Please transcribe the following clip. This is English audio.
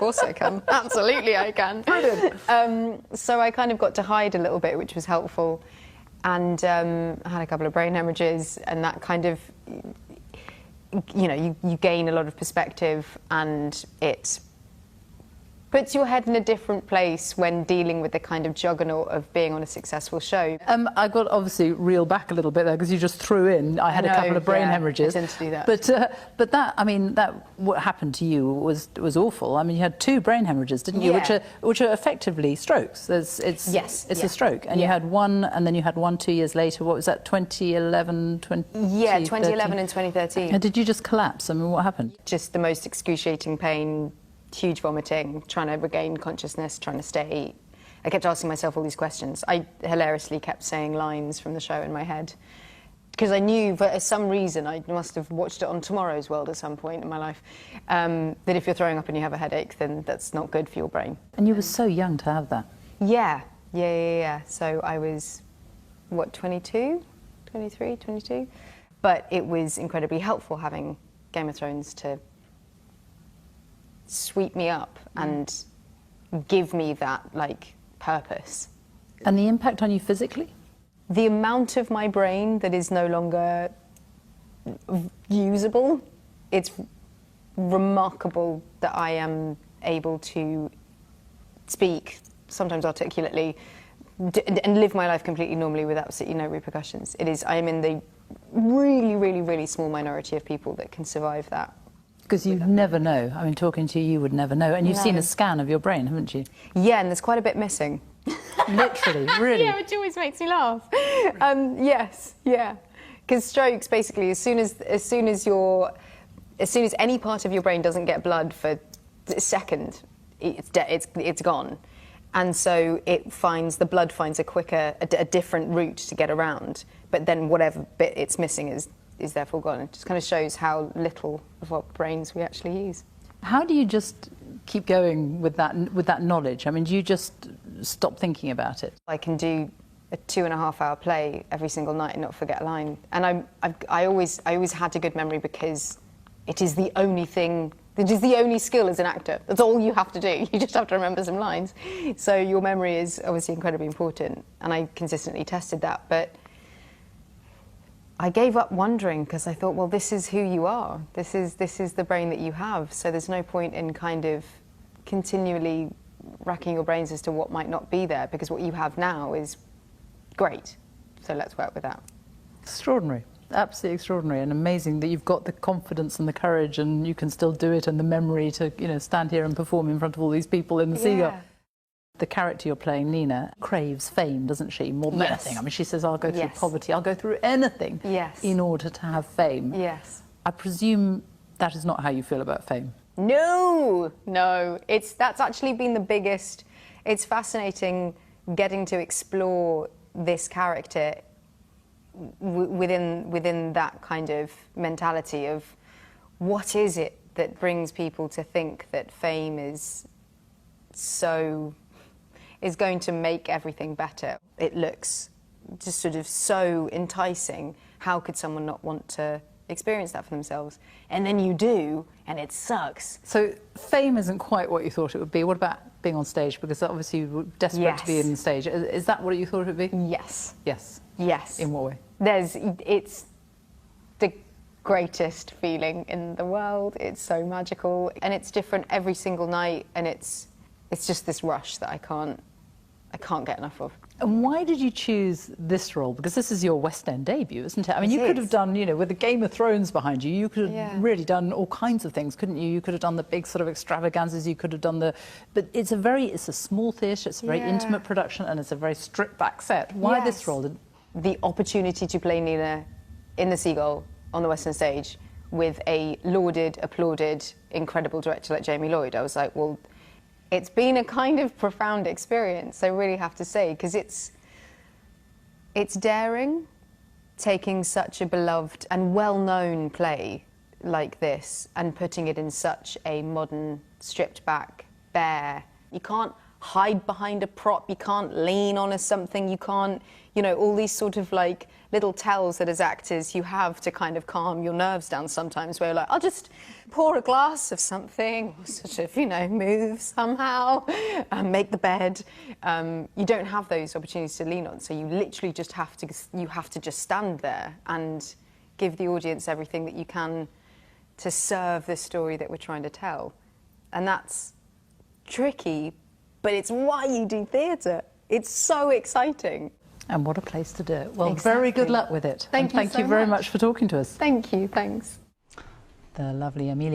course I can. Absolutely I can. Brilliant. So I kind of got to hide a little bit, which was helpful. And I had a couple of brain hemorrhages, and that kind of, you know, you gain a lot of perspective, and it puts your head in a different place when dealing with the kind of juggernaut of being on a successful show. I got obviously reel back a little bit there because you just threw in. I had a couple of brain hemorrhages. I tend to do that. But that, I mean, what happened to you was awful. I mean, you had 2 brain hemorrhages, didn't you? Yeah. Which are effectively strokes. It's a stroke, and you had one, and then you had one 2 years later. What was that? 2011, 2011 and 2013. And did you just collapse? I mean, what happened? Just the most excruciating pain. Huge vomiting, trying to regain consciousness, trying to stay. I kept asking myself all these questions. I hilariously kept saying lines from the show in my head because I knew, for some reason, I must have watched it on Tomorrow's World at some point in my life, that if you're throwing up and you have a headache, then that's not good for your brain. And you were so young to have that. Yeah. So I was, what, 22? 23, 22? But it was incredibly helpful having Game of Thrones to sweep me up and give me that, like, purpose. And the impact on you physically? The amount of my brain that is no longer usable, it's remarkable that I am able to speak, sometimes articulately, and live my life completely normally with absolutely no repercussions. I am in the really, really, really small minority of people that can survive that. Because you never know. I mean, talking to you would never know. And you've seen a scan of your brain, haven't you? Yeah, and there's quite a bit missing. Literally, really? Yeah, which always makes me laugh. Yes, yeah. Because strokes, basically, as soon as any part of your brain doesn't get blood for a second, it's gone. And so the blood finds a different route to get around. But then whatever bit it's missing is therefore gone. It just kind of shows how little of our brains we actually use. How do you just keep going with that knowledge? I mean, do you just stop thinking about it? I can do a 2.5-hour play every single night and not forget a line. And I always had a good memory because it is the only thing. It is the only skill as an actor. That's all you have to do. You just have to remember some lines. So your memory is obviously incredibly important, and I consistently tested that. But I gave up wondering because I thought, well, this is who you are. This is the brain that you have. So there's no point in kind of continually racking your brains as to what might not be there, because what you have now is great. So let's work with that. Extraordinary. Absolutely extraordinary, and amazing that you've got the confidence and the courage, and you can still do it, and the memory to, you know, stand here and perform in front of all these people in the Seagull. The character you're playing, Nina, craves fame, doesn't she? More than anything. I mean, she says, I'll go through poverty, I'll go through anything in order to have fame. Yes. I presume that is not how you feel about fame. No. That's actually been the biggest. It's fascinating getting to explore this character within that kind of mentality of what is it that brings people to think that fame is going to make everything better. It looks just sort of so enticing. How could someone not want to experience that for themselves? And then you do, and it sucks. So fame isn't quite what you thought it would be. What about being on stage? Because obviously you were desperate to be on stage. Is that what you thought it would be? Yes. Yes. Yes. In what way? It's the greatest feeling in the world. It's so magical, and it's different every single night, and it's just this rush that I can't get enough of. And why did you choose this role? Because this is your West End debut, isn't it? I mean, you could have done, you know, with the Game of Thrones behind you, you could have really done all kinds of things, couldn't you? You could have done the big sort of extravaganzas, you could have done but it's a small theatre, it's a very intimate production, and it's a very stripped back set. Why this role? The opportunity to play Nina in the Seagull on the West End stage with a lauded, applauded, incredible director like Jamie Lloyd, I was like, well, it's been a kind of profound experience, I really have to say, because it's daring, taking such a beloved and well-known play like this and putting it in such a modern, stripped-back, bare. You can't hide behind a prop, you can't lean on something, you can't, you know, all these sort of like little tells that as actors you have to kind of calm your nerves down sometimes, where you're like, I'll just pour a glass of something, or sort of, you know, move somehow, make the bed. You don't have those opportunities to lean on, so you literally just have to just stand there and give the audience everything that you can to serve the story that we're trying to tell. And that's tricky, but it's why you do theatre. It's so exciting. And what a place to do it. Well, Exactly. very good luck with it. Thank you Thank so you very much. much for talking to us. Thank you, thanks. The lovely Emilia.